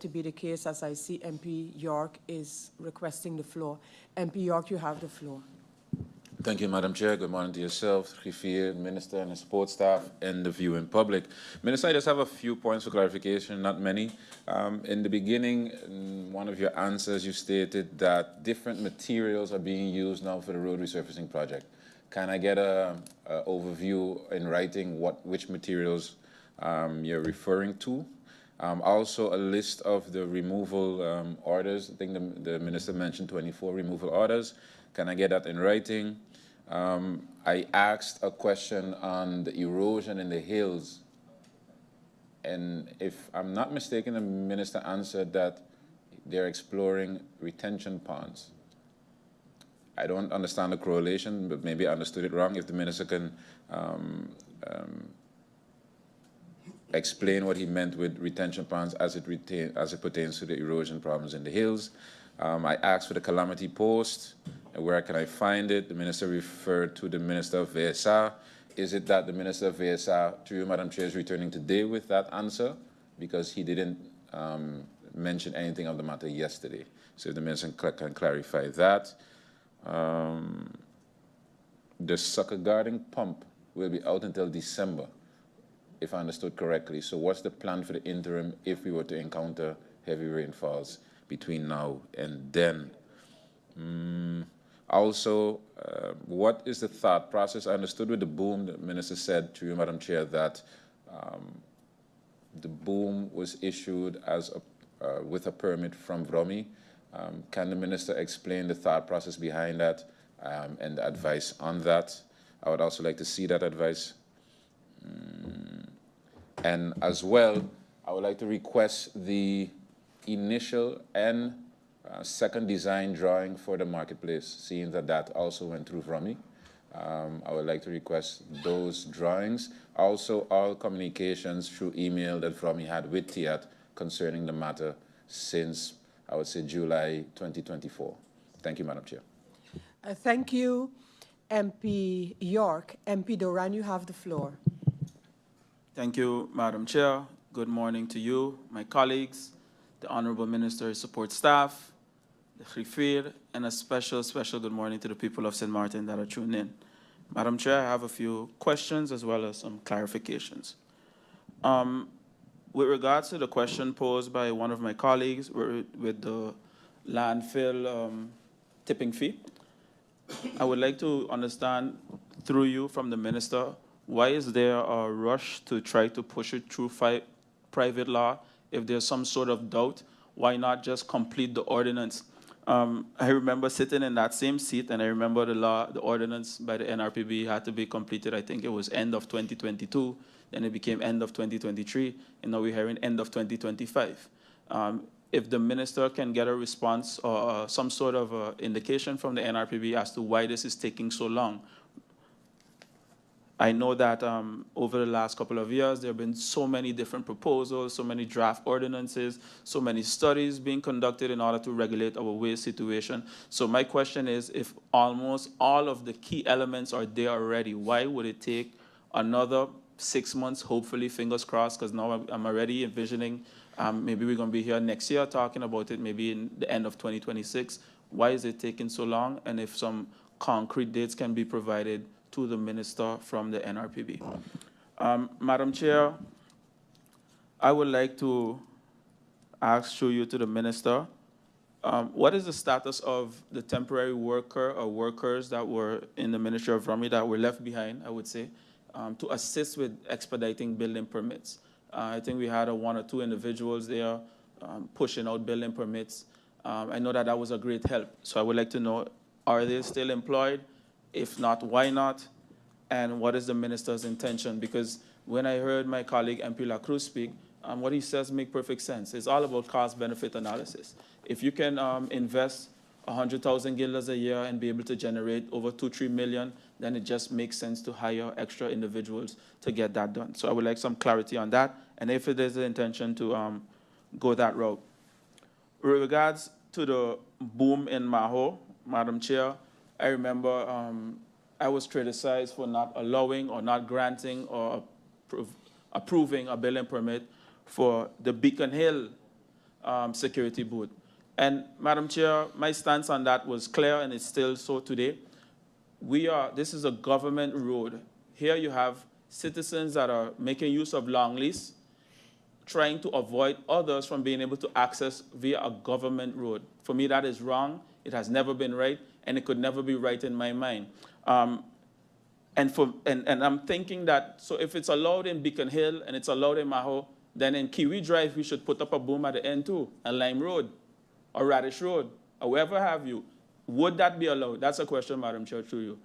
to be the case, as I see MP York is requesting the floor. MP York, you have the floor. Thank you, Madam Chair. Good morning to yourself, Griffier, Minister, and the support staff, and the viewing public. Minister, I just have a few points for clarification, not many. In the beginning, in one of your answers, you stated that different materials are being used now for the road resurfacing project. Can I get an overview in writing which materials you're referring to? Also, a list of the removal orders. I think the Minister mentioned 24 removal orders. Can I get that in writing? I asked a question on the erosion in the hills, and if I'm not mistaken, the Minister answered that they're exploring retention ponds. I don't understand the correlation, but maybe I understood it wrong. If the Minister can explain what he meant with retention ponds as it pertains to the erosion problems in the hills. I asked for the calamity post. Where can I find it? The Minister referred to the Minister of VSA. Is it that the Minister of VSA, through you, Madam Chair, is returning today with that answer? Because he didn't mention anything of the matter yesterday. So if the Minister can clarify that. The sucker guarding pump will be out until December, if I understood correctly. So what's the plan for the interim if we were to encounter heavy rainfalls between now and then? Also, what is the thought process? I understood with the boom, the Minister said to you, Madam Chair, that the boom was issued as with a permit from VROMI. Can the Minister explain the thought process behind that and the advice on that? I would also like to see that advice. And as well, I would like to request the initial and second design drawing for the marketplace, seeing that that also went through VROMI. I would like to request those drawings. Also, all communications through email that VROMI had with TIAT concerning the matter since, I would say, July 2024. Thank you, Madam Chair. Thank you, MP York. MP Doran, you have the floor. Thank you, Madam Chair. Good morning to you, my colleagues, the Honorable Minister's support staff, the Griffier, and a special good morning to the people of St. Martin that are tuned in. Madam Chair, I have a few questions as well as some clarifications. With regards to the question posed by one of my colleagues with the landfill tipping fee, I would like to understand through you from the Minister, why is there a rush to try to push it through private law? If there's some sort of doubt, why not just complete the ordinance? I remember sitting in that same seat, and I remember the ordinance by the NRPB had to be completed. I think it was end of 2022, then it became end of 2023, and now we're hearing end of 2025. If the Minister can get a response or some sort of indication from the NRPB as to why this is taking so long. I know that over the last couple of years, there have been so many different proposals, so many draft ordinances, so many studies being conducted in order to regulate our waste situation. So my question is, if almost all of the key elements are there already, why would it take another 6 months, hopefully, fingers crossed, because now I'm already envisioning maybe we're going to be here next year talking about it, maybe in the end of 2026. Why is it taking so long? And if some concrete dates can be provided to the Minister from the NRPB. Madam Chair, I would like to ask through you to the Minister, what is the status of the temporary worker or workers that were in the Ministry of VROMI that were left behind, I would say, to assist with expediting building permits? I think we had 1 or 2 individuals there pushing out building permits. I know that that was a great help. So I would like to know, are they still employed? If not, why not? And what is the Minister's intention? Because when I heard my colleague MP Lacruz speak, what he says makes perfect sense. It's all about cost-benefit analysis. If you can invest 100,000 guilders a year and be able to generate over 2-3 million, then it just makes sense to hire extra individuals to get that done. So I would like some clarity on that, and if it is the intention to go that route. With regards to the boom in Maho, Madam Chair, I remember I was criticized for not allowing or not granting or approving a building permit for the Beacon Hill security booth. And Madam Chair, my stance on that was clear, and it's still so today. This is a government road. Here you have citizens that are making use of long lease, trying to avoid others from being able to access via a government road. For me, that is wrong. It has never been right, and it could never be right in my mind. And I'm thinking that, so if it's allowed in Beacon Hill and it's allowed in Maho, then in Kiwi Drive, we should put up a boom at the end too, and Lime Road, or Radish Road, or wherever have you. Would that be allowed? That's a question, Madam Chair, to you.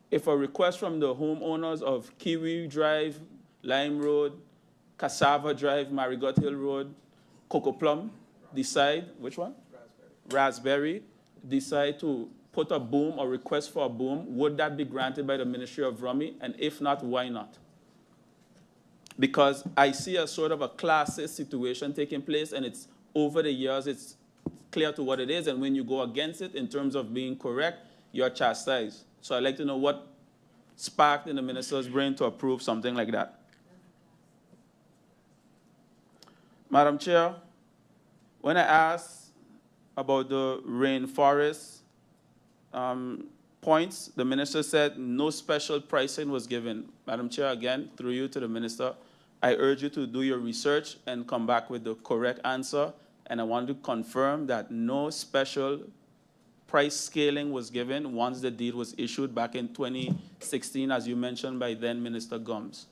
If a request from the homeowners of Kiwi Drive, Lime Road, Cassava Drive, Marigot Hill Road, Coco Plum, decide, which one? Raspberry, decide to put a boom or request for a boom, would that be granted by the Ministry of VROMI? And if not, why not? Because I see a sort of a classist situation taking place, and it's over the years, it's clear to what it is, and when you go against it in terms of being correct, you're chastised. So I'd like to know what sparked in the minister's brain to approve something like that. Madam Chair, when I asked about the rainforest points, the minister said no special pricing was given. Madam Chair, again, through you to the minister, I urge you to do your research and come back with the correct answer. And I want to confirm that no special price scaling was given once the deed was issued back in 2016, as you mentioned by then Minister Gumbs.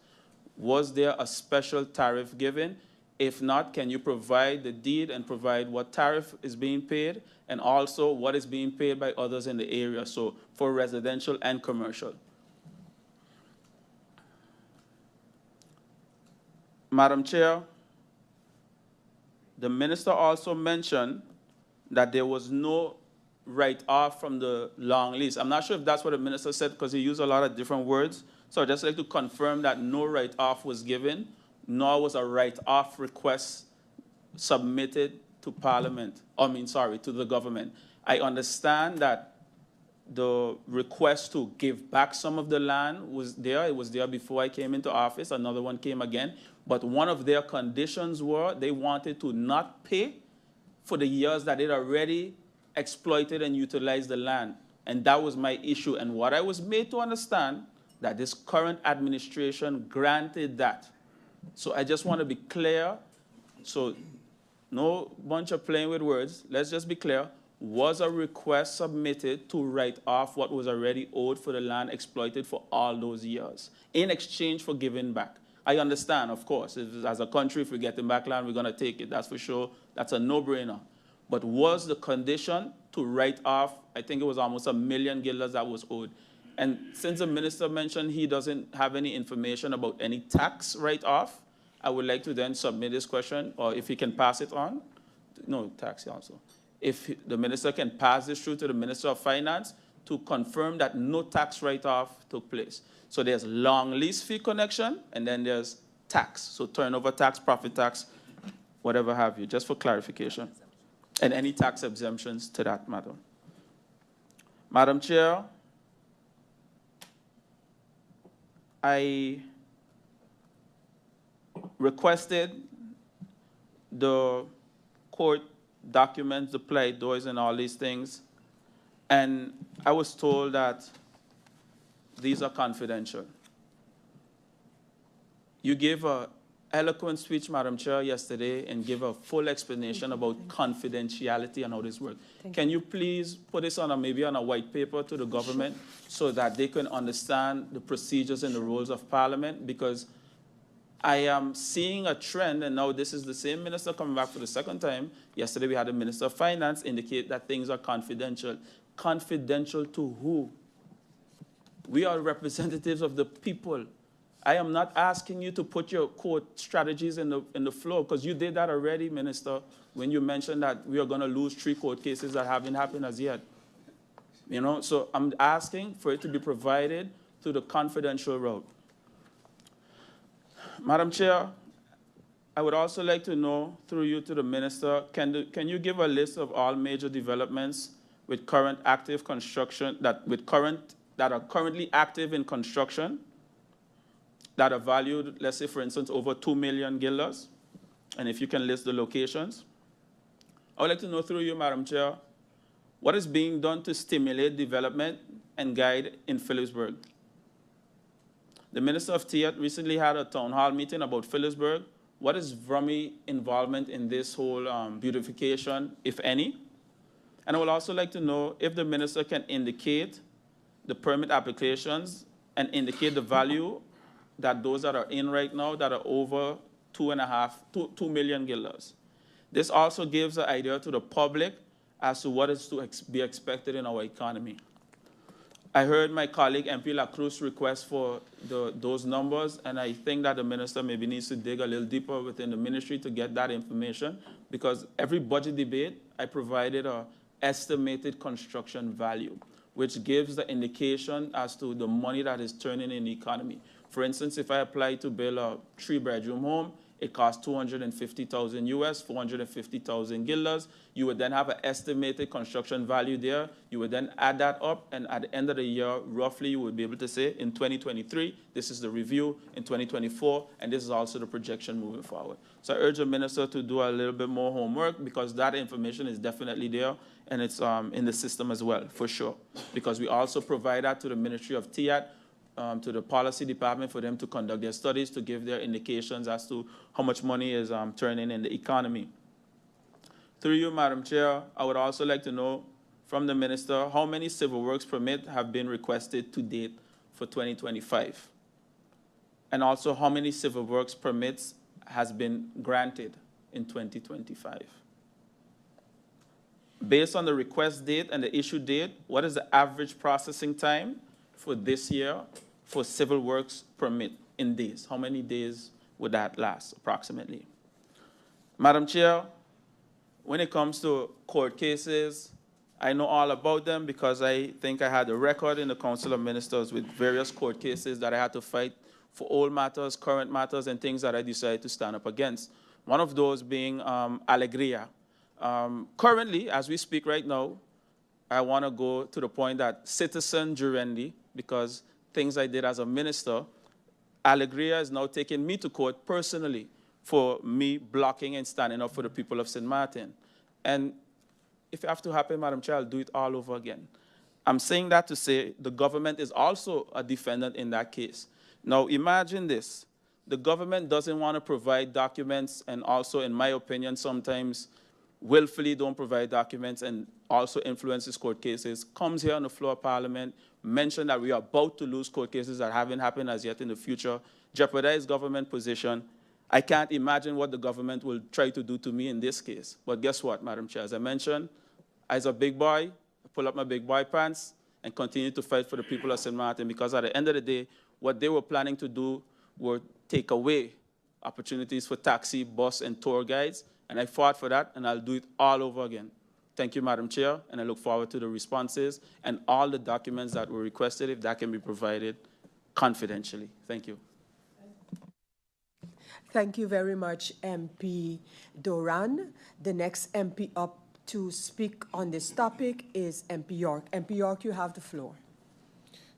Was there a special tariff given? If not, can you provide the deed and provide what tariff is being paid and also what is being paid by others in the area, so for residential and commercial? Madam Chair, the minister also mentioned that there was no write-off from the long lease. I'm not sure if that's what the minister said because he used a lot of different words. So I'd just like to confirm that no write-off was given, nor was a write-off request submitted to Parliament, to the government. I understand that the request to give back some of the land was there. It was there before I came into office. Another one came again. But one of their conditions were they wanted to not pay for the years that they'd already exploited and utilized the land. And that was my issue. And what I was made to understand, that this current administration granted that. So I just want to be clear. So no bunch of playing with words. Let's just be clear. Was a request submitted to write off what was already owed for the land exploited for all those years in exchange for giving back? I understand, of course, as a country, if we're getting back land, we're going to take it. That's for sure. That's a no-brainer. But was the condition to write off, I think it was almost $1 million that was owed. And since the minister mentioned he doesn't have any information about any tax write-off, I would like to then submit this question, or if he can pass it on. No, tax also. If the minister can pass this through to the Minister of Finance to confirm that no tax write-off took place. So there's long lease fee connection, and then there's tax. So turnover tax, profit tax, whatever have you, just for clarification. And any tax exemptions to that matter. Madam Chair, I requested the court documents, the plight doors, and all these things, and I was told that these are confidential. You gave an eloquent speech, Madam Chair, yesterday and gave a full explanation about confidentiality and how this works. Can you please put this on maybe on a white paper to the government so that they can understand the procedures and the rules of Parliament? Because I am seeing a trend, and now this is the same minister coming back for the second time. Yesterday we had the Minister of Finance indicate that things are confidential. Confidential to who? We are representatives of the people. I am not asking you to put your court strategies in the floor, because you did that already, Minister, when you mentioned that we are going to lose 3 court cases that haven't happened as yet. You know, so I'm asking for it to be provided through the confidential route. Madam Chair, I would also like to know, through you to the Minister, can you give a list of all major developments with current active construction, that are currently active in construction, that are valued, let's say, for instance, over $2 million? And if you can list the locations. I would like to know through you, Madam Chair, what is being done to stimulate development and guide in Phillipsburg? The Minister of TIAT recently had a town hall meeting about Phillipsburg. What is VROMI involvement in this whole beautification, if any? And I would also like to know if the minister can indicate the permit applications and indicate the value that those that are in right now that are over 2 million guilders. This also gives an idea to the public as to what is to be expected in our economy. I heard my colleague MP Lacruz request for those numbers, and I think that the minister maybe needs to dig a little deeper within the ministry to get that information, because every budget debate, I provided an estimated construction value, which gives the indication as to the money that is turning in the economy. For instance, if I apply to build a 3-bedroom home, it costs $250,000 US, 450,000 guilders. You would then have an estimated construction value there. You would then add that up, and at the end of the year, roughly, you would be able to say, in 2023, this is the review, in 2024, and this is also the projection moving forward. So I urge the minister to do a little bit more homework, because that information is definitely there, and it's in the system as well, for sure. Because we also provide that to the Ministry of TIAT, to the policy department for them to conduct their studies, to give their indications as to how much money is turning in the economy. Through you, Madam Chair, I would also like to know from the minister how many civil works permits have been requested to date for 2025, and also how many civil works permits has been granted in 2025. Based on the request date and the issue date, what is the average processing time for this year for civil works permit in days? How many days would that last approximately? Madam Chair, when it comes to court cases, I know all about them because I think I had a record in the Council of Ministers with various court cases that I had to fight for old matters, current matters, and things that I decided to stand up against. One of those being Alegria. Currently, as we speak right now, I want to go to the point that citizen Jurendi, because things I did as a minister, Alegria is now taking me to court personally for me blocking and standing up for the people of St. Martin. And if it have to happen, Madam Chair, I'll do it all over again. I'm saying that to say the government is also a defendant in that case. Now, imagine this. The government doesn't want to provide documents, and also, in my opinion, sometimes willfully don't provide documents and also influences court cases, comes here on the floor of Parliament, mention that we are about to lose court cases that haven't happened as yet in the future, jeopardize government position. I can't imagine what the government will try to do to me in this case. But guess what, Madam Chair? As I mentioned, as a big boy, I pull up my big boy pants and continue to fight for the people of St. Martin, because at the end of the day, what they were planning to do were take away opportunities for taxi, bus, and tour guides, and I fought for that, and I'll do it all over again. Thank you, Madam Chair, and I look forward to the responses and all the documents that were requested, if that can be provided confidentially. Thank you. Thank you very much, MP Doran. The next MP up to speak on this topic is MP York. MP York, you have the floor.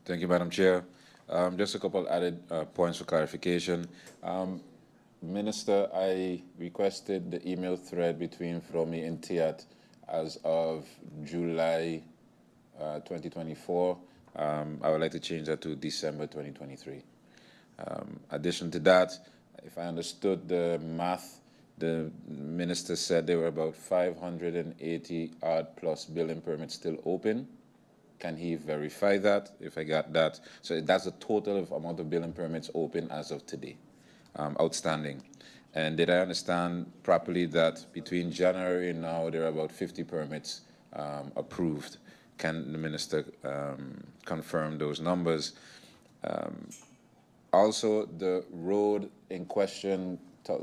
Thank you, Madam Chair. Just a couple added points for clarification. Minister, I requested the email thread between VROMI and TIAT as of July 2024. I would like to change that to December 2023. Addition to that, if I understood the math, the minister said there were about 580 odd plus building permits still open. Can he verify that, if I got that? So that's the total of amount of building permits open as of today, outstanding. And did I understand properly that between January and now there are about 50 permits approved? Can the minister confirm those numbers? Also, the road in question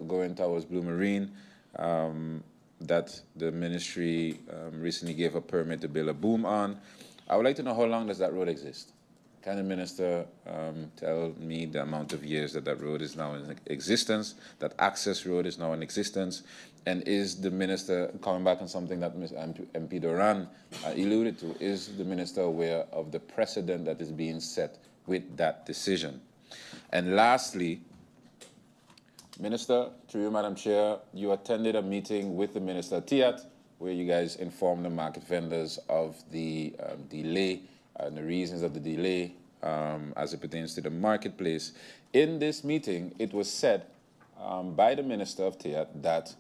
going towards Blue Marine, that the ministry recently gave a permit to build a boom on. I would like to know how long does that road exist? Can the minister tell me the amount of years that that road is now in existence, that access road is now in existence? And is the minister, coming back on something that MP Doran alluded to, is the minister aware of the precedent that is being set with that decision? And lastly, Minister, through you, Madam Chair, you attended a meeting with the Minister TIAT where you guys informed the market vendors of the delay and the reasons of the delay as it pertains to the marketplace. In this meeting, it was said by the Minister of TEAT that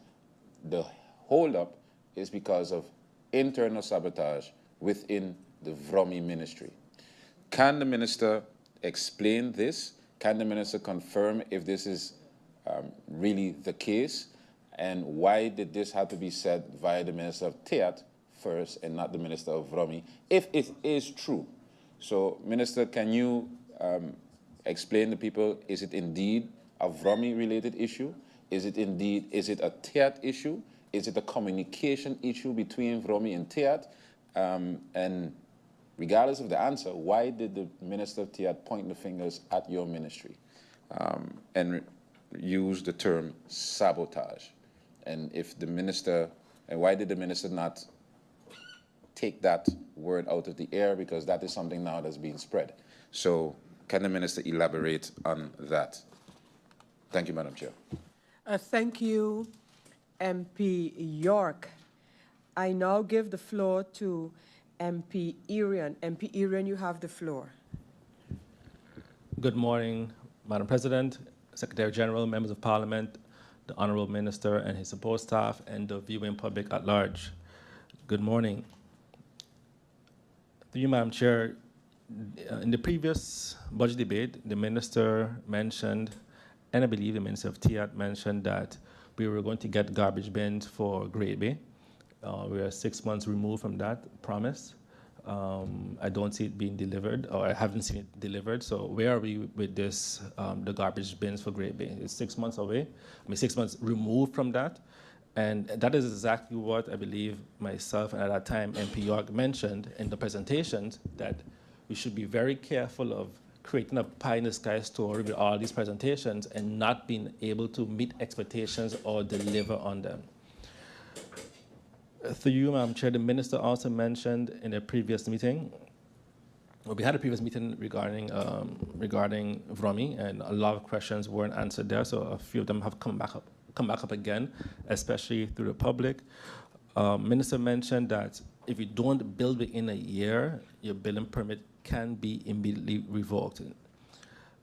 the holdup is because of internal sabotage within the VROMI ministry. Can the Minister explain this? Can the Minister confirm if this is really the case? And why did this have to be said via the Minister of TEAT first and not the Minister of VROMI, if it is true? So, Minister, can you explain to people, is it indeed a VROMI-related issue? Is it a TEAT issue? Is it a communication issue between VROMI and TEAT? And regardless of the answer, why did the Minister of TEAT point the fingers at your ministry and use the term sabotage? And if the minister, and why did the minister not take that word out of the air? Because that is something now that's being spread. So can the minister elaborate on that? Thank you, Madam Chair. Thank you, MP York. I now give the floor to MP Irian. MP Irian, you have the floor. Good morning, Madam President, Secretary General, members of Parliament, the Honorable Minister and his support staff, and the viewing public at large. Good morning. Through you, Madam Chair, in the previous budget debate, the Minister mentioned, and I believe the Minister of TEAT mentioned, that we were going to get garbage bins for Great Bay. We are 6 months removed from that promise. I don't see it being delivered, or I haven't seen it delivered. So where are we with this, the garbage bins for Great Bay? It's 6 months away. I mean, 6 months removed from that. And that is exactly what I believe myself and at that time MP York mentioned in the presentations, that we should be very careful of creating a pie-in-the-sky story with all these presentations and not being able to meet expectations or deliver on them. Through you, Madam Chair, the Minister also mentioned in a previous meeting, well, we had a previous meeting regarding VROMI, and a lot of questions weren't answered there, so a few of them have come back up again, especially through the public. Minister mentioned that if you don't build within a year, your building permit can be immediately revoked.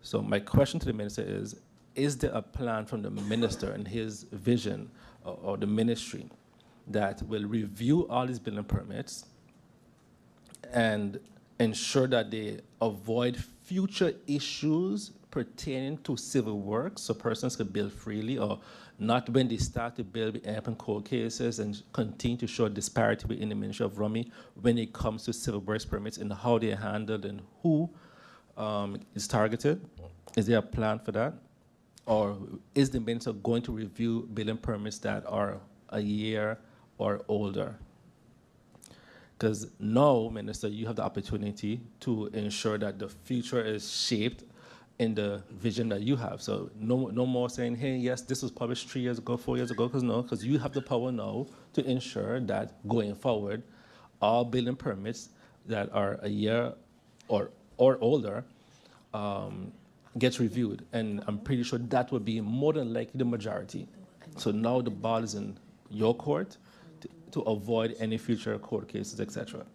So my question to the Minister is there a plan from the Minister and his vision or the ministry that will review all these building permits and ensure that they avoid future issues pertaining to civil works, so persons could build freely, or not when they start to build with open court cases, and continue to show disparity within the Ministry of VROMI when it comes to civil works permits and how they are handled and who is targeted? Is there a plan for that? Or is the Minister going to review building permits that are a year or older? Because now, Minister, you have the opportunity to ensure that the future is shaped in the vision that you have. So no more saying, hey, yes, this was published 3 years ago, 4 years ago, because you have the power now to ensure that going forward, all building permits that are a year or older gets reviewed. And I'm pretty sure that would be more than likely the majority. So now the ball is in your court to avoid any future court cases, etc.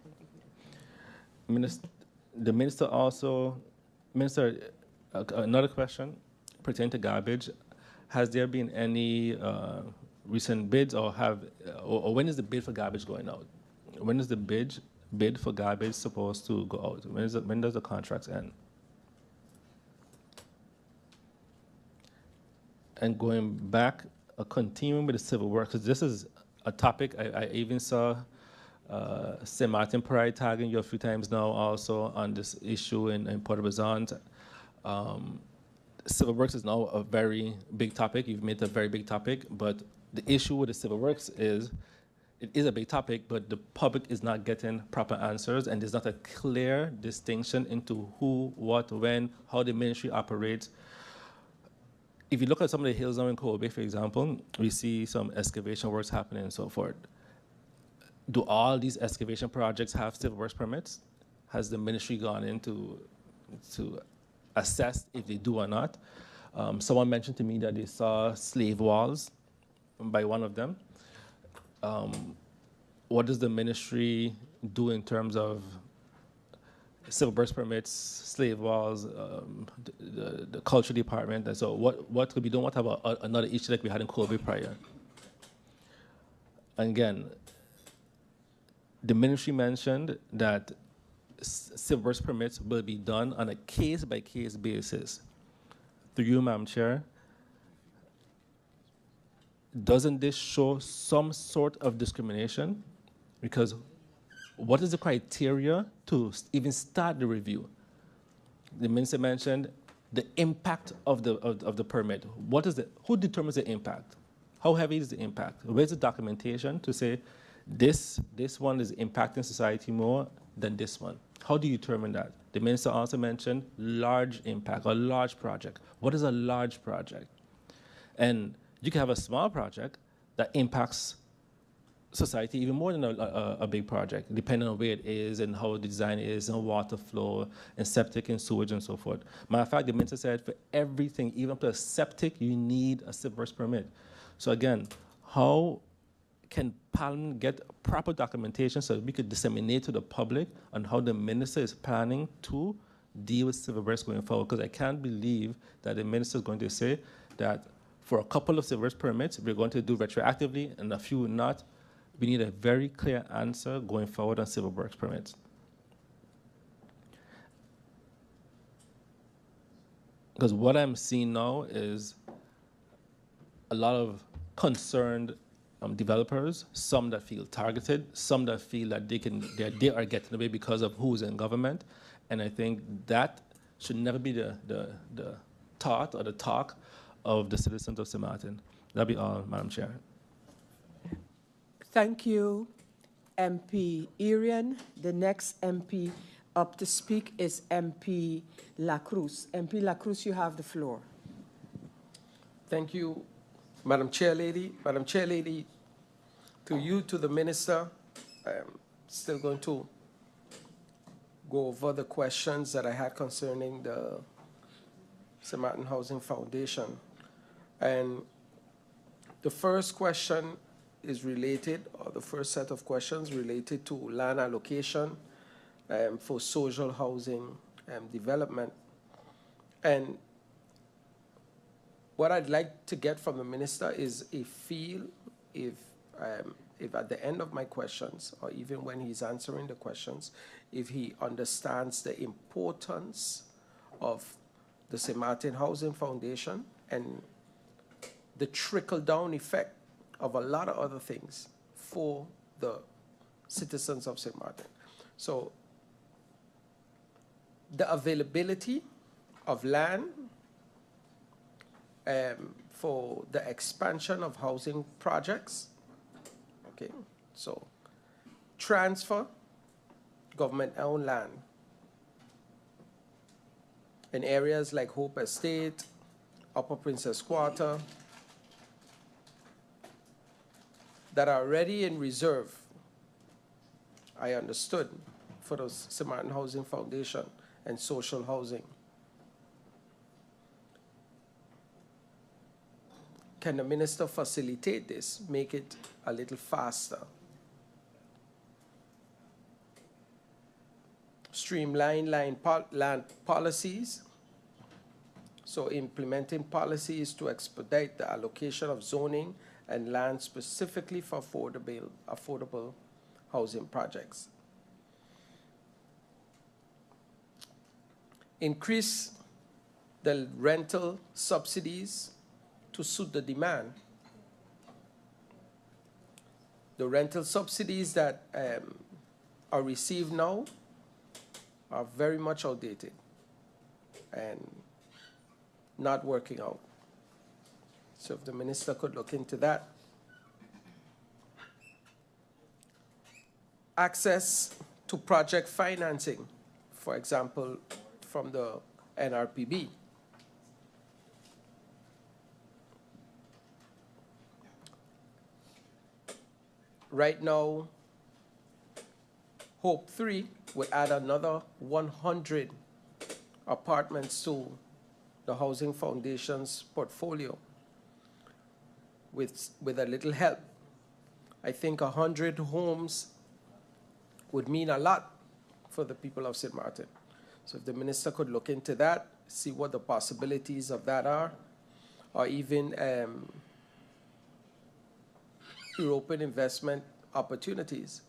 The Minister also, another question pertaining to garbage. Has there been any recent bids, or when is the bid for garbage going out? When is the bid for garbage supposed to go out? When does the contracts end? And going back, continuing with the civil works, because this is a topic I even saw St. Martin Pride tagging you a few times now also on this issue in Port Bezant. Civil works is now a very big topic. You've made it a very big topic, but the issue with the civil works is it is a big topic, but the public is not getting proper answers, and there's not a clear distinction into who, what, when, how the ministry operates. If you look at some of the hills now in Kobe, for example, we see some excavation works happening and so forth. Do all these excavation projects have civil works permits? Has the ministry gone into to assess if they do or not? Someone mentioned to me that they saw slave walls by one of them. what does the ministry do in terms of civil birth permits, slave laws, the culture department, and so what could be done? What have another issue like we had in Kobe prior? And again, the ministry mentioned that civil birth permits will be done on a case-by-case basis. Through you, Madam Chair, doesn't this show some sort of discrimination? Because what is the criteria to even start the review? The minister mentioned the impact of the permit. What is it? Who determines the impact? How heavy is the impact? Where's the documentation to say this one is impacting society more than this one? How do you determine that? The minister also mentioned large impact, a large project. What is a large project? And you can have a small project that impacts society even more than a big project, depending on where it is and how the design is and water flow and septic and sewage and so forth. Matter of fact, the minister said for everything, even up to a septic, you need a civil birth permit. So again, how can Parliament get proper documentation so that we could disseminate to the public on how the minister is planning to deal with civil births going forward? Because I can't believe that the minister is going to say that for a couple of civil birth permits, we're going to do retroactively and a few not. We need a very clear answer going forward on civil birth permits. Because what I'm seeing now is a lot of concerned developers, some that feel targeted, some that feel that they are getting away because of who's in government. And I think that should never be the thought or the talk of the citizens of St. Martin. That'll be all, Madam Chair. Thank you, MP Irian. The next MP up to speak is MP Lacruz. MP Lacruz, you have the floor. Thank you, Madam Chairlady. Madam Chairlady, to you, to the Minister, I'm still going to go over the questions that I had concerning the St. Martin Housing Foundation. And the first question is related, or the first set of questions related to land allocation for social housing development. And what I'd like to get from the minister is a feel if at the end of my questions, or even when he's answering the questions, if he understands the importance of the St. Martin Housing Foundation and the trickle-down effect of a lot of other things for the citizens of St. Martin. So the availability of land for the expansion of housing projects, okay, so transfer government-owned land in areas like Hope Estate, Upper Princess Quarter, that are already in reserve, I understood, for the St. Martin Housing Foundation and social housing. Can the minister facilitate this, make it a little faster? Streamline land policies, so implementing policies to expedite the allocation of zoning and land specifically for affordable housing projects. Increase the rental subsidies to suit the demand. The rental subsidies that are received now are very much outdated and not working out. So if the minister could look into that. Access to project financing, for example, from the NRPB. Right now, Hope 3 would add another 100 apartments to the Housing Foundation's portfolio with a little help I think 100 homes would mean a lot for the people of St. Martin. So if the minister could look into that, see what the possibilities of that are, or even European investment opportunities.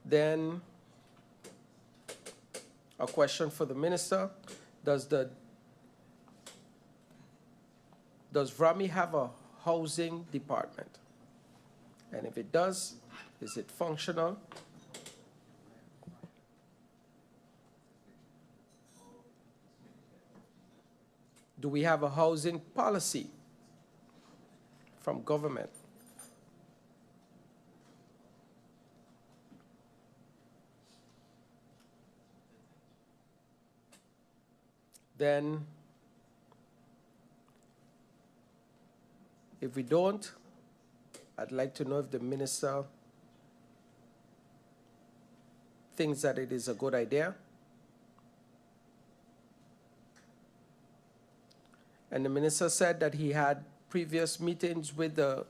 Then a question for the minister: Does VROMI have a housing department? And if it does, is it functional? Do we have a housing policy from government? Then, if we don't, I'd like to know if the minister thinks that it is a good idea. And the minister said that he had previous meetings with the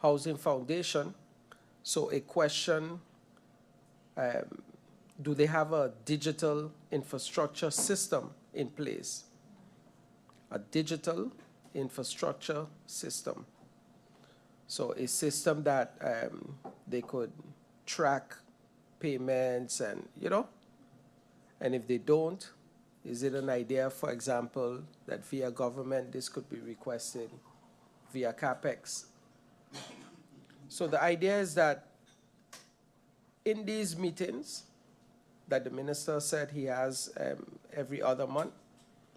Housing Foundation. So a question, do they have a digital infrastructure system in place? A digital infrastructure system. So a system that they could track payments and, and if they don't, is it an idea, for example, that via government this could be requested via CapEx? So the idea is that in these meetings that the minister said he has every other month,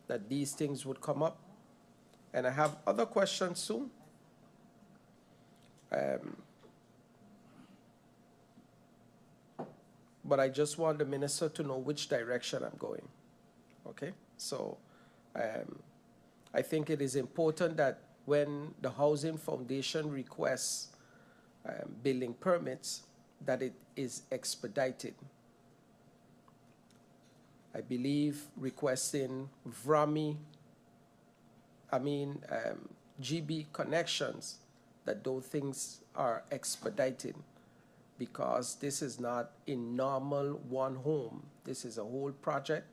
that these things would come up. And I have other questions too. But I just want the minister to know which direction I'm going. Okay, so I think it is important that when the Housing Foundation requests building permits, that it is expedited. I believe requesting VROMI, GB connections, that those things are expedited, because this is not a normal one home. This is a whole project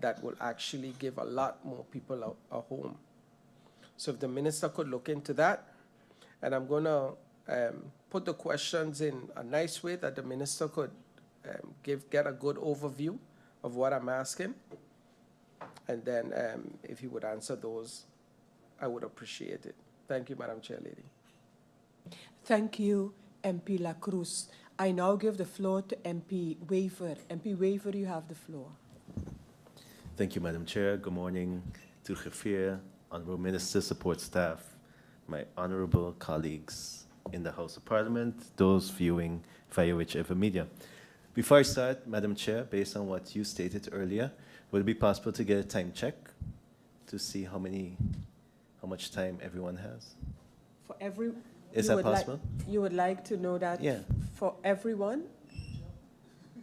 that will actually give a lot more people a home. So if the minister could look into that, and I'm going to put the questions in a nice way that the minister could get a good overview of what I'm asking, and then if he would answer those, I would appreciate it. Thank you, Madam Chair Lady. Thank you, MP La Cruz. I now give the floor to MP Waver. MP Waver, you have the floor. Thank you, Madam Chair. Good morning to Gefir, Honorable Minister, support staff, my honorable colleagues in the House of Parliament, those viewing via whichever media. Before I start, Madam Chair, based on what you stated earlier, would it be possible to get a time check to see how much time everyone has? For every... Is that possible? You would like to know that? Yeah. For everyone?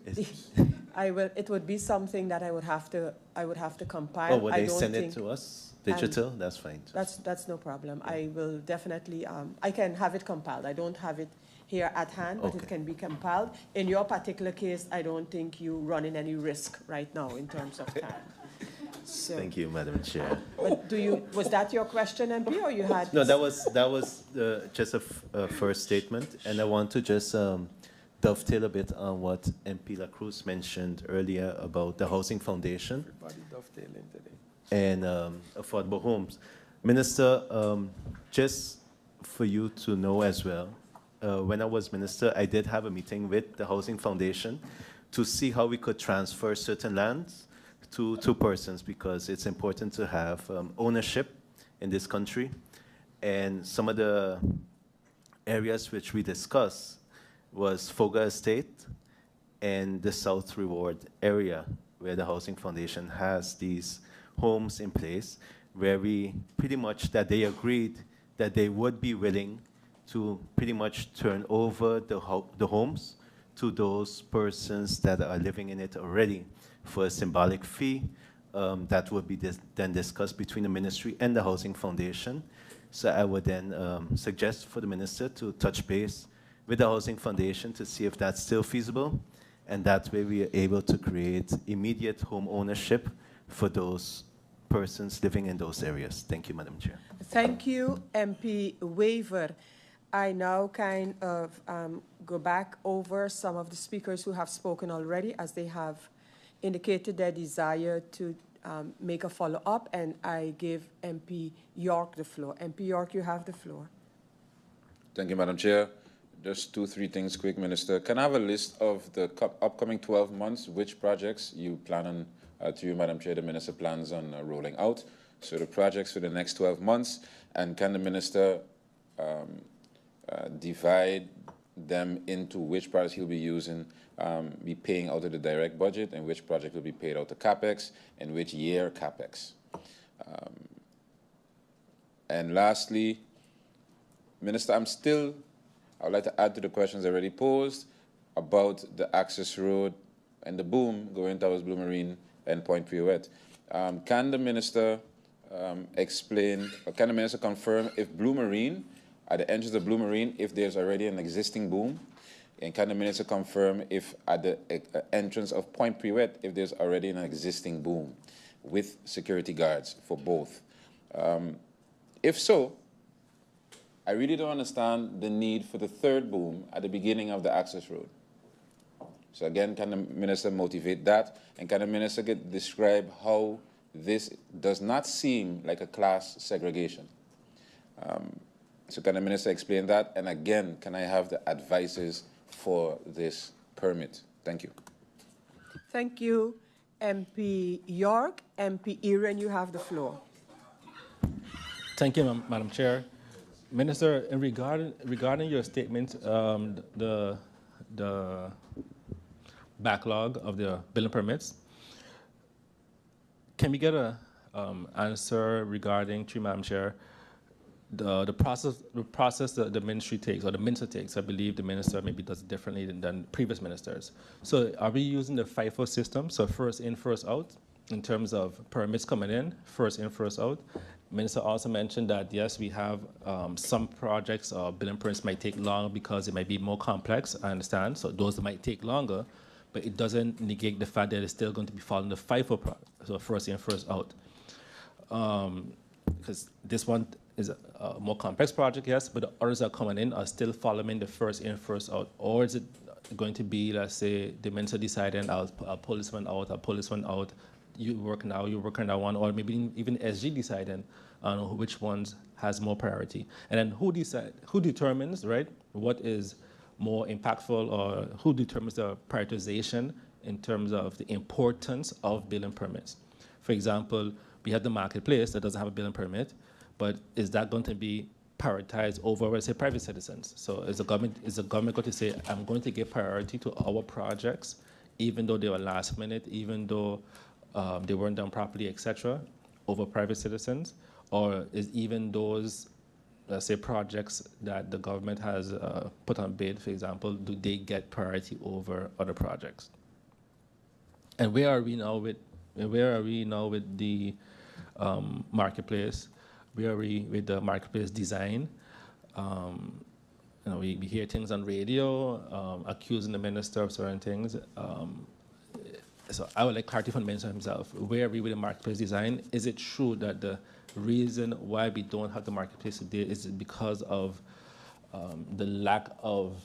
It would be something that I would have to compile. Oh, would they send it to us? Digital? That's fine. That's no problem. I will definitely, I can have it compiled. I don't have it here at hand, but it can be compiled. In your particular case, I don't think you running any risk right now in terms of time. So, thank you, Madam Chair. But was that your question, MP, or you had? No, that was just a first statement, and I want to just dovetail a bit on what MP La Cruz mentioned earlier about the Housing Foundation. Everybody dovetailing today. And affordable homes. Minister, just for you to know as well, when I was minister, I did have a meeting with the Housing Foundation to see how we could transfer certain lands to two persons, because it's important to have ownership in this country. And some of the areas which we discussed was Foga Estate and the South Reward area, where the Housing Foundation has these homes in place, where we pretty much, that they agreed that they would be willing to pretty much turn over the homes to those persons that are living in it already for a symbolic fee that would be then discussed between the ministry and the Housing Foundation. So I would then suggest for the minister to touch base with the Housing Foundation to see if that's still feasible. And that way we are able to create immediate home ownership for those persons living in those areas. Thank you, Madam Chair. Thank you, MP Waver. I now kind of go back over some of the speakers who have spoken already, as they have indicated their desire to make a follow-up, and I give MP York the floor. MP York, you have the floor. Thank you, Madam Chair. Just 2-3 things quick, Minister. Can I have a list of the upcoming 12 months, which projects you plan on, to you, Madam Chair, the Minister plans on rolling out? So the projects for the next 12 months, and can the Minister divide them into which projects he'll be using, be paying out of the direct budget, and which project will be paid out of CapEx, and which year CapEx? And lastly, Minister, I would like to add to the questions already posed about the access road and the boom going towards Blue Marine and Point Pirouette. Can the Minister explain, or can the Minister confirm if Blue Marine, at the entrance of Blue Marine, if there's already an existing boom? And can the Minister confirm if at the entrance of Point Pirouette, if there's already an existing boom with security guards for both? If so, I really don't understand the need for the third boom at the beginning of the access road. So again, can the Minister motivate that? And can the Minister describe how this does not seem like a class segregation? So can the Minister explain that? And again, can I have the advices for this permit? Thank you. Thank you, MP York. MP Erin, you have the floor. Thank you, Madam Chair. Minister, in regarding your statement, the backlog of the building permits, can we get a answer regarding, to Madam Chair, the process that the ministry takes, or the minister takes? I believe the minister maybe does it differently than previous ministers. So are we using the FIFO system, so first in, first out, in terms of permits coming in, first in, first out? Minister also mentioned that, yes, we have some projects or building permits might take long because it might be more complex, I understand, so those might take longer, but it doesn't negate the fact that it's still going to be following the FIFO process, so first in, first out. Because this one is a more complex project, yes, but the others that are coming in are still following the first in, first out. Or is it going to be, let's say, the minister deciding, I'll pull this one out, I'll pull this one out, you work now, you work on that one, or maybe even SG deciding on which ones has more priority. And then who determines, right, what is more impactful, or who determines the prioritization in terms of the importance of building permits? For example, we have the marketplace that doesn't have a building permit, but is that going to be prioritized over, let's say, private citizens? So is the government going to say, I'm going to give priority to our projects, even though they were last minute, even though they weren't done properly, etc., over private citizens? Or is even those, let's say, projects that the government has put on bid, for example, do they get priority over other projects? And where are we now with the marketplace? Where are we with the marketplace design? We hear things on radio accusing the minister of certain things. So I would like clarity from the minister himself. Where are we with the marketplace design? Is it true that the reason why we don't have the marketplace today is because of the lack of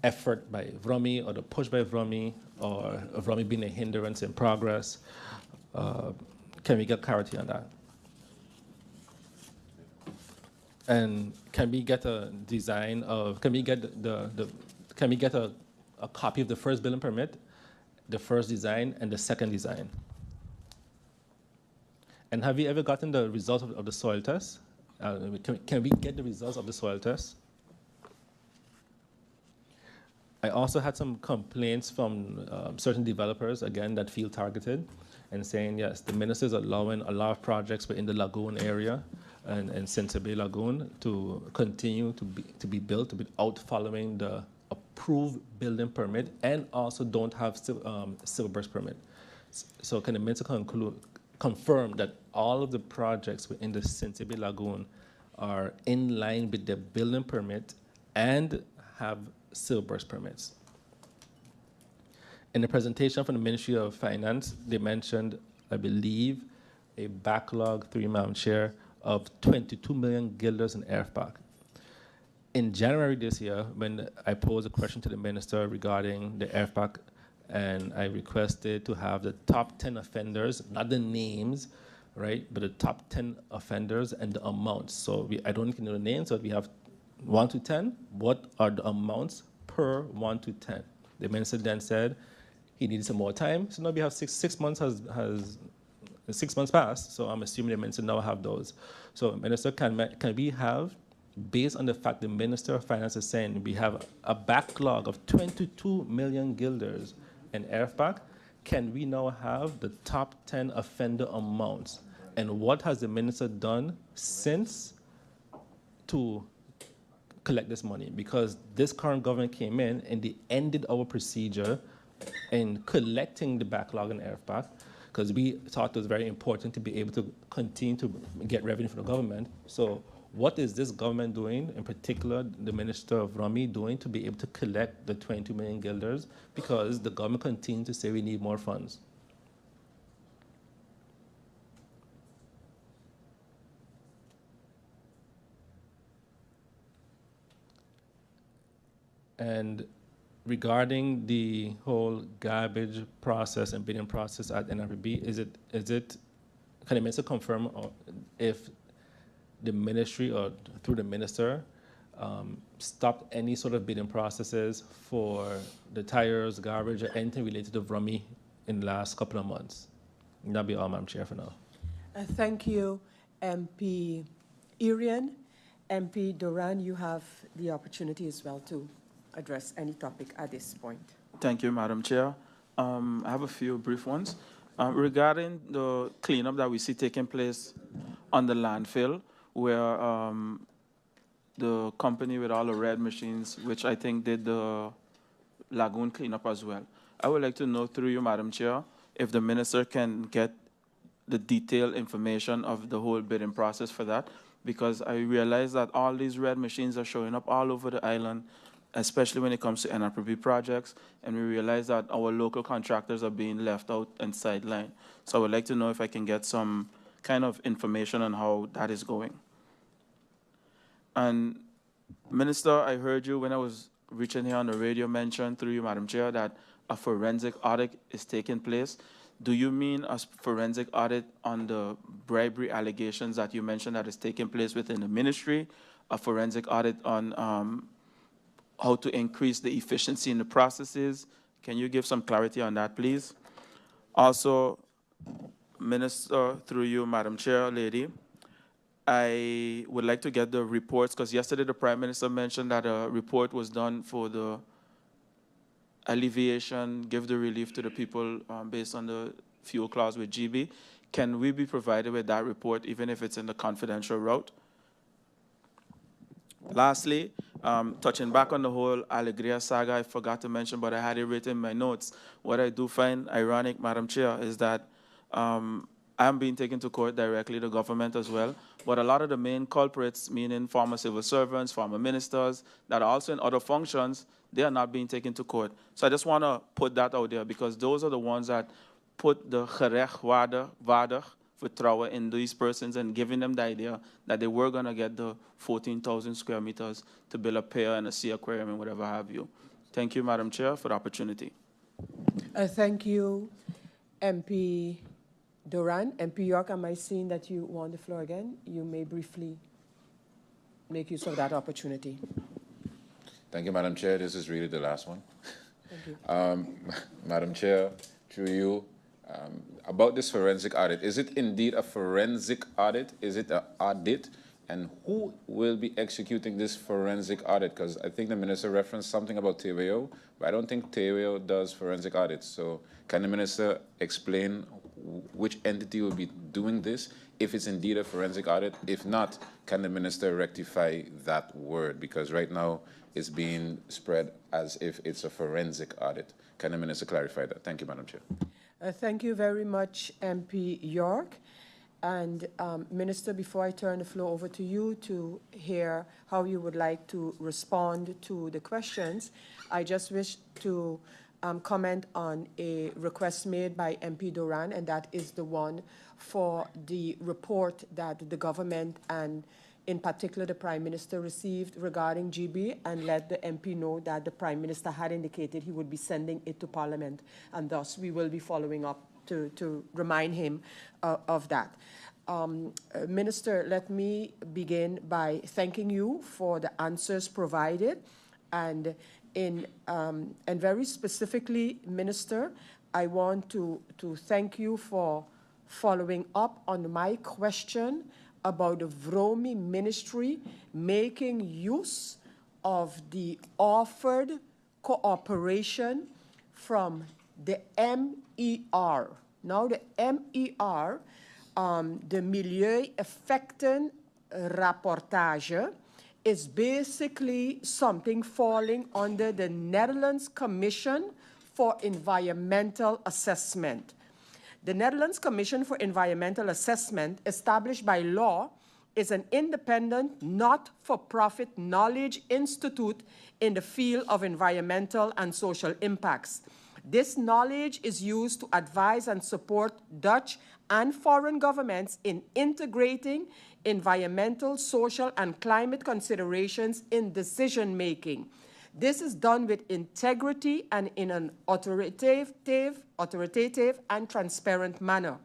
effort by VROMI, or the push by VROMI, or VROMI being a hindrance in progress? Can we get clarity on that? And can we get a design of, can we get a copy of the first building permit, the first design, and the second design? And have you ever gotten the results of the soil test? Can we get the results of the soil test? I also had some complaints from certain developers, again, that feel targeted, and saying, yes, the minister is allowing a lot of projects within the lagoon area and Sensible Lagoon to continue to be built without following the approved building permit, and also don't have civil burst permit. So can the minister confirm that all of the projects within the Sensible Lagoon are in line with the building permit and have silburst permits. In the presentation from the Ministry of Finance, they mentioned, I believe, a backlog, through Madam Chair, of 22 million guilders in ERFPAC. In January this year, when I posed a question to the minister regarding the ERFPAC, and I requested to have the top 10 offenders, not the names, right, but the top 10 offenders and the amounts. So I don't need to know the names, so we have 1 to 10. What are the amounts per 1 to 10? The minister then said he needed some more time. So now we have 6 months 6 months passed. So I'm assuming the minister now have those. So minister, can we have, based on the fact the Minister of Finance is saying we have a backlog of 22 million guilders in ERFPAC, can we now have the top 10 offender amounts? And what has the minister done since to collect this money? Because this current government came in and they ended our procedure in collecting the backlog in ERFPAC, because we thought it was very important to be able to continue to get revenue from the government. So what is this government doing, in particular the Minister of VROMI, doing to be able to collect the 22 million guilders? Because the government continues to say we need more funds. And regarding the whole garbage process and bidding process at NRPB, can the minister confirm if the ministry or through the minister stopped any sort of bidding processes for the tires, garbage, or anything related to VROMI in the last couple of months? That'll be all, Madam Chair, for now. Thank you, MP Irian. MP Duran, you have the opportunity as well to address any topic at this point. Thank you, Madam Chair. I have a few brief ones. Regarding the cleanup that we see taking place on the landfill, where the company with all the red machines, which I think did the lagoon cleanup as well, I would like to know through you, Madam Chair, if the minister can get the detailed information of the whole bidding process for that, because I realize that all these red machines are showing up all over the island, especially when it comes to NRPB projects, and we realize that our local contractors are being left out and sidelined. So I would like to know if I can get some kind of information on how that is going. And Minister, I heard you when I was reaching here on the radio mention through you, Madam Chair, that a forensic audit is taking place. Do you mean a forensic audit on the bribery allegations that you mentioned that is taking place within the ministry, a forensic audit on how to increase the efficiency in the processes? Can you give some clarity on that, please? Also, Minister, through you, Madam Chair, lady, I would like to get the reports, because yesterday the Prime Minister mentioned that a report was done for the alleviation, give the relief to the people based on the fuel clause with GB. Can we be provided with that report, even if it's in the confidential route? Lastly, touching back on the whole Alegria saga, I forgot to mention, but I had it written in my notes. What I do find ironic, Madam Chair, is that I'm being taken to court directly, the government as well, but a lot of the main culprits, meaning former civil servants, former ministers, that are also in other functions, they are not being taken to court. So I just want to put that out there, because those are the ones that put the gerechtwaardig vertrouwen in these persons and giving them the idea that they were going to get the 14,000 square meters to build a pier and a sea aquarium and whatever have you. Thank you, Madam Chair, for the opportunity. Thank you, MP Duran. MP York, am I seeing that you want the floor again? You may briefly make use of that opportunity. Thank you, Madam Chair. This is really the last one. Thank you. Madam Chair, through you, about this forensic audit. Is it indeed a forensic audit? Is it an audit? And who will be executing this forensic audit? Because I think the minister referenced something about TVO, but I don't think TVO does forensic audits. So can the minister explain which entity will be doing this, if it's indeed a forensic audit? If not, can the minister rectify that word? Because right now it's being spread as if it's a forensic audit. Can the minister clarify that? Thank you, Madam Chair. Thank you very much, MP York. And Minister, before I turn the floor over to you to hear how you would like to respond to the questions, I just wish to comment on a request made by MP Duran, and that is the one for the report that the government and in particular the Prime Minister received regarding GB, and let the MP know that the Prime Minister had indicated he would be sending it to Parliament, and thus we will be following up to remind him of that. Minister, let me begin by thanking you for the answers provided, and very specifically, Minister, I want to thank you for following up on my question about the VROMI ministry making use of the offered cooperation from the MER. Now the MER, the Milieueffecten Rapportage, is basically something falling under the Netherlands Commission for Environmental Assessment. The Netherlands Commission for Environmental Assessment, established by law, is an independent, not-for-profit knowledge institute in the field of environmental and social impacts. This knowledge is used to advise and support Dutch and foreign governments in integrating environmental, social, and climate considerations in decision-making. This is done with integrity and in an authoritative and transparent manner.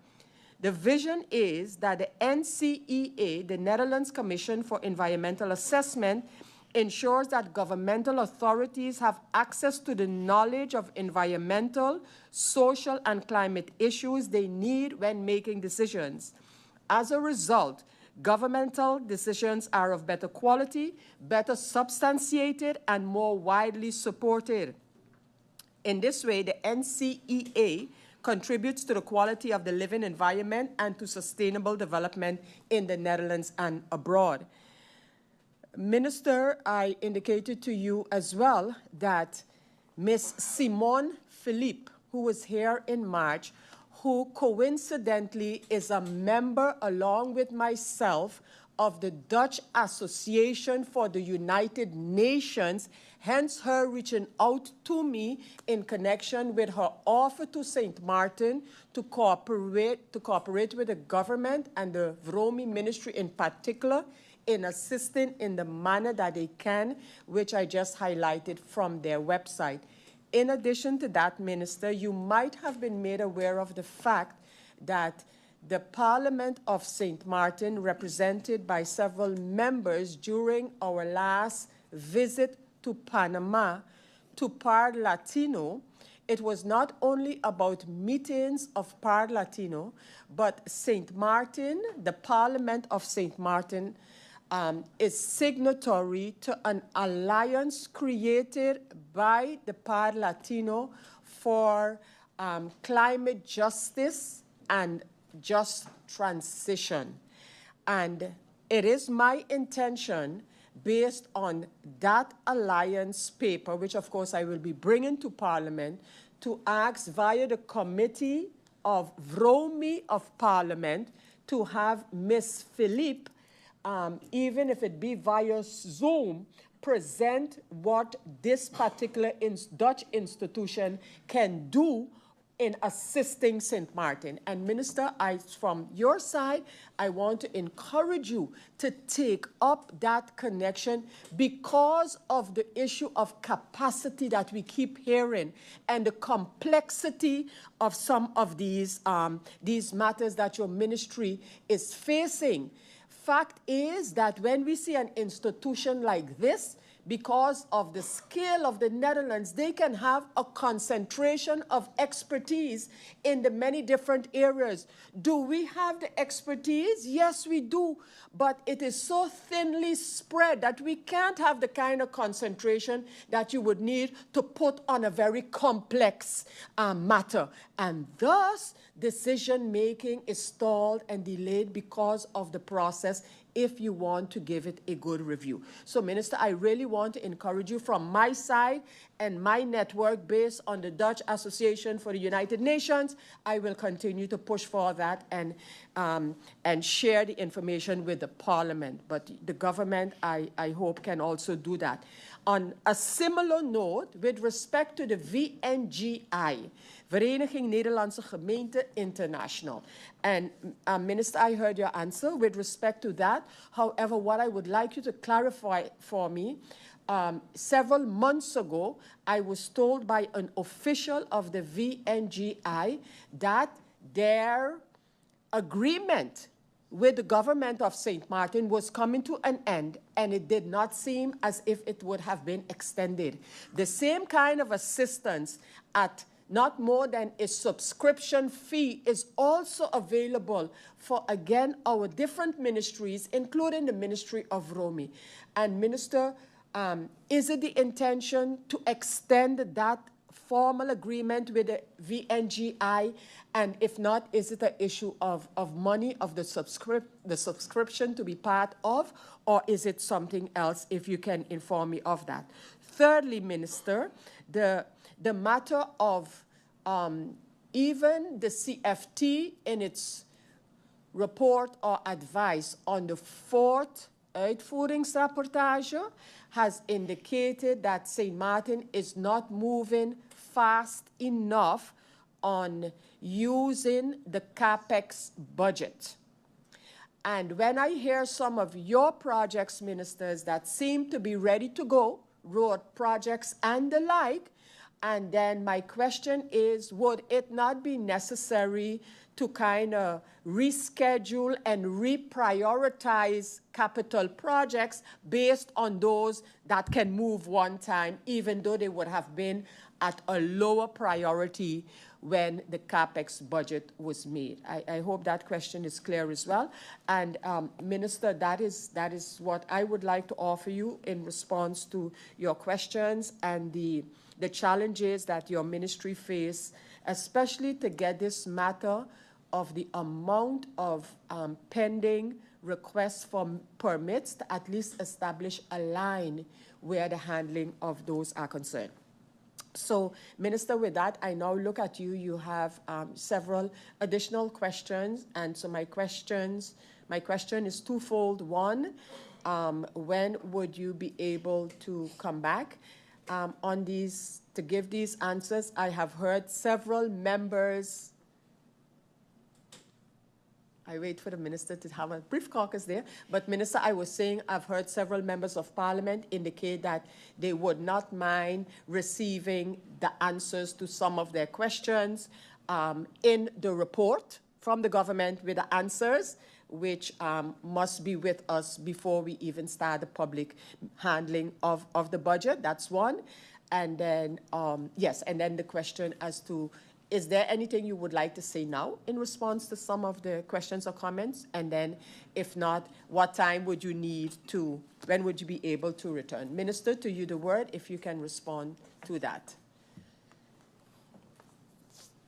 The vision is that the NCEA, the Netherlands Commission for Environmental Assessment, ensures that governmental authorities have access to the knowledge of environmental, social, and climate issues they need when making decisions. As a result, governmental decisions are of better quality, better substantiated, and more widely supported. In this way, the NCEA contributes to the quality of the living environment and to sustainable development in the Netherlands and abroad. Minister, I indicated to you as well that Ms. Simone Philippe, who was here in March, who coincidentally is a member, along with myself, of the Dutch Association for the United Nations, hence her reaching out to me in connection with her offer to St. Martin to cooperate with the government and the VROMI ministry in particular in assisting in the manner that they can, which I just highlighted from their website. In addition to that, Minister, you might have been made aware of the fact that the Parliament of St. Martin, represented by several members during our last visit to Panama, to Par Latino, it was not only about meetings of Par Latino, but St. Martin, the Parliament of St. Martin, is signatory to an alliance created by the Par Latino for climate justice and just transition. And it is my intention, based on that alliance paper, which of course I will be bringing to Parliament, to ask via the Committee of VROMI of Parliament to have Ms. Philippe, even if it be via Zoom, present what this particular Dutch institution can do in assisting St. Martin. And Minister, from your side, I want to encourage you to take up that connection because of the issue of capacity that we keep hearing and the complexity of some of these matters that your ministry is facing. Fact is that when we see an institution like this, because of the scale of the Netherlands, they can have a concentration of expertise in the many different areas. Do we have the expertise? Yes, we do. But it is so thinly spread that we can't have the kind of concentration that you would need to put on a very complex matter. And thus, decision-making is stalled and delayed because of the process if you want to give it a good review. So, Minister, I really want to encourage you from my side and my network based on the Dutch Association for the United Nations. I will continue to push for that and share the information with the Parliament. But the government, I hope, can also do that. On a similar note, with respect to the VNGI, Vereniging Nederlandse Gemeenten International. And Minister, I heard your answer with respect to that. However, what I would like you to clarify for me, several months ago, I was told by an official of the VNGI that their agreement with the government of St. Martin was coming to an end, and it did not seem as if it would have been extended. The same kind of assistance at not more than a subscription fee is also available for, again, our different ministries, including the Ministry of VROMI. And Minister, is it the intention to extend that formal agreement with the VNGI? And if not, is it an issue of money, of the subscription to be part of, or is it something else, if you can inform me of that? Thirdly, Minister, the matter of even the CFT in its report or advice on the fourth uitvoeringsrapportage has indicated that St. Martin is not moving fast enough on using the CAPEX budget. And when I hear some of your projects, ministers, that seem to be ready to go, road projects and the like, and then my question is, would it not be necessary to kind of reschedule and reprioritize capital projects based on those that can move one time, even though they would have been at a lower priority when the CAPEX budget was made? I hope that question is clear as well. And Minister, that is what I would like to offer you in response to your questions and the challenges that your ministry face, especially to get this matter of the amount of pending requests for permits to at least establish a line where the handling of those are concerned. So, Minister, with that, I now look at you. You have several additional questions, and so my question is twofold. One, when would you be able to come back on these, to give these answers? I have heard several members. I wait for the minister to have a brief caucus there. But, Minister, I was saying I've heard several members of Parliament indicate that they would not mind receiving the answers to some of their questions in the report from the government with the answers, which must be with us before we even start the public handling of the budget. That's one. And then, yes, and then the question as to, is there anything you would like to say now in response to some of the questions or comments? And then, if not, what time would you need to, when would you be able to return? Minister, to you the word, if you can respond to that.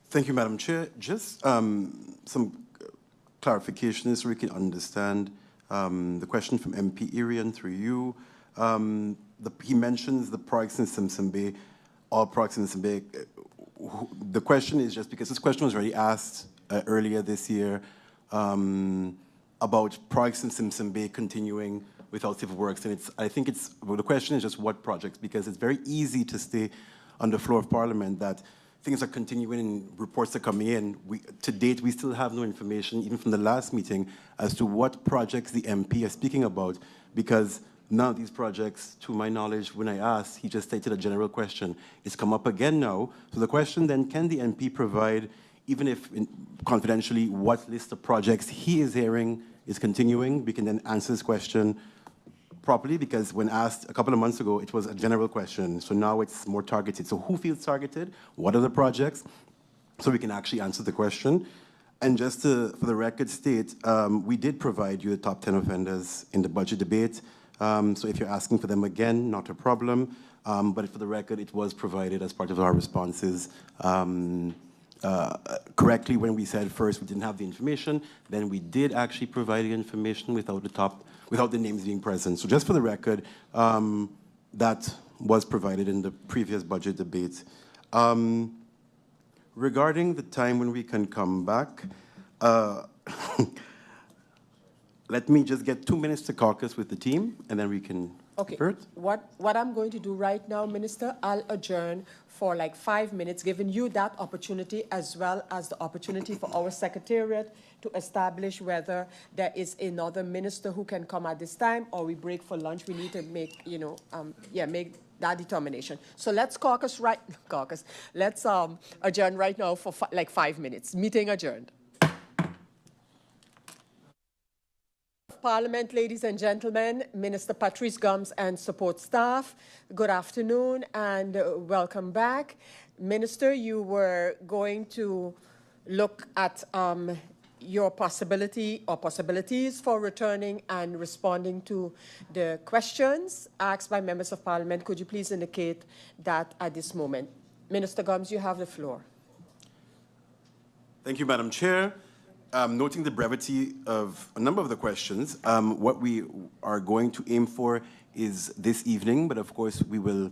Thank you, Madam Chair. Just some clarification so we can understand the question from MP Irian through you. He mentions the projects in Simpson Bay, all projects in Simpson Bay. The question is just because this question was already asked earlier this year about projects in Simpson Bay continuing without civil works, and I think well, the question is just what projects, because it's very easy to stay on the floor of Parliament that things are continuing and reports are coming in. To date, we still have no information, even from the last meeting, as to what projects the MP is speaking about, because none of these projects, to my knowledge, when I asked, he just stated a general question. It's come up again now. So the question then, can the MP provide, even if confidentially, what list of projects he is hearing is continuing? We can then answer this question properly, because when asked a couple of months ago, it was a general question. So now it's more targeted. So who feels targeted? What are the projects? So we can actually answer the question. And just to, for the record state, we did provide you the top 10 offenders in the budget debate. So if you're asking for them again, not a problem. But for the record, it was provided as part of our responses correctly when we said first we didn't have the information, then we did actually provide the information without the names being present. So just for the record, that was provided in the previous budget debate. Regarding the time when we can come back, let me just get 2 minutes to caucus with the team, and then we can Okay. convert. What I'm going to do right now, Minister, I'll adjourn for like 5 minutes, giving you that opportunity as well as the opportunity for our Secretariat to establish whether there is another minister who can come at this time or we break for lunch. We need to make, make that determination. So let's let's adjourn right now for like 5 minutes. Meeting adjourned. Parliament, ladies and gentlemen, Minister Patrice, Gumbs, and support staff, good afternoon and welcome back. Minister, you were going to look at your possibilities for returning and responding to the questions asked by members of Parliament. Could you please indicate that at this moment? Minister Gumbs, you have the floor. Thank you, Madam Chair. Noting the brevity of a number of the questions, what we are going to aim for is this evening, but of course we will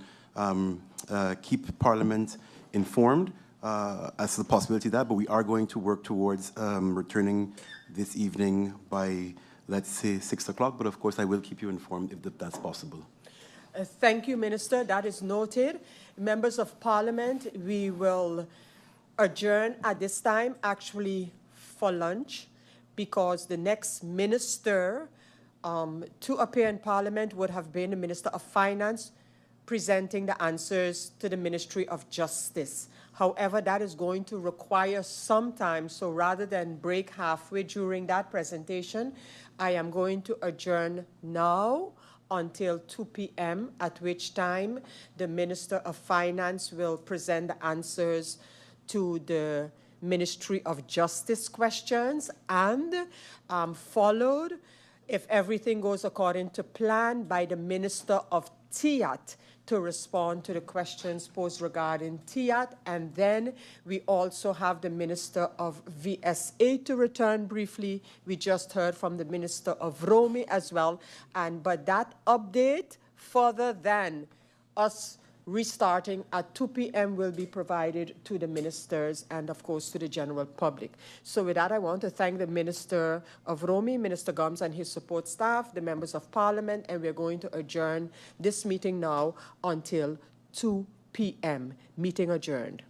keep Parliament informed as to the possibility of that, but we are going to work towards returning this evening by, let's say, 6 o'clock, but of course I will keep you informed if that's possible. Thank you, Minister. That is noted. Members of Parliament, we will adjourn at this time, actually for lunch, because the next minister to appear in Parliament would have been the Minister of Finance presenting the answers to the Ministry of Justice. However, that is going to require some time, so rather than break halfway during that presentation, I am going to adjourn now until 2 p.m., at which time the Minister of Finance will present the answers to the Ministry of Justice questions, and followed, if everything goes according to plan, by the Minister of TIAT to respond to the questions posed regarding TIAT. And then we also have the Minister of VSA to return briefly. We just heard from the Minister of VROMI as well. But that update, further than us restarting at 2 p.m. will be provided to the ministers and, of course, to the general public. So with that, I want to thank the Minister of VROMI, Minister Gumbs, and his support staff, the members of Parliament, and we're going to adjourn this meeting now until 2 p.m. Meeting adjourned.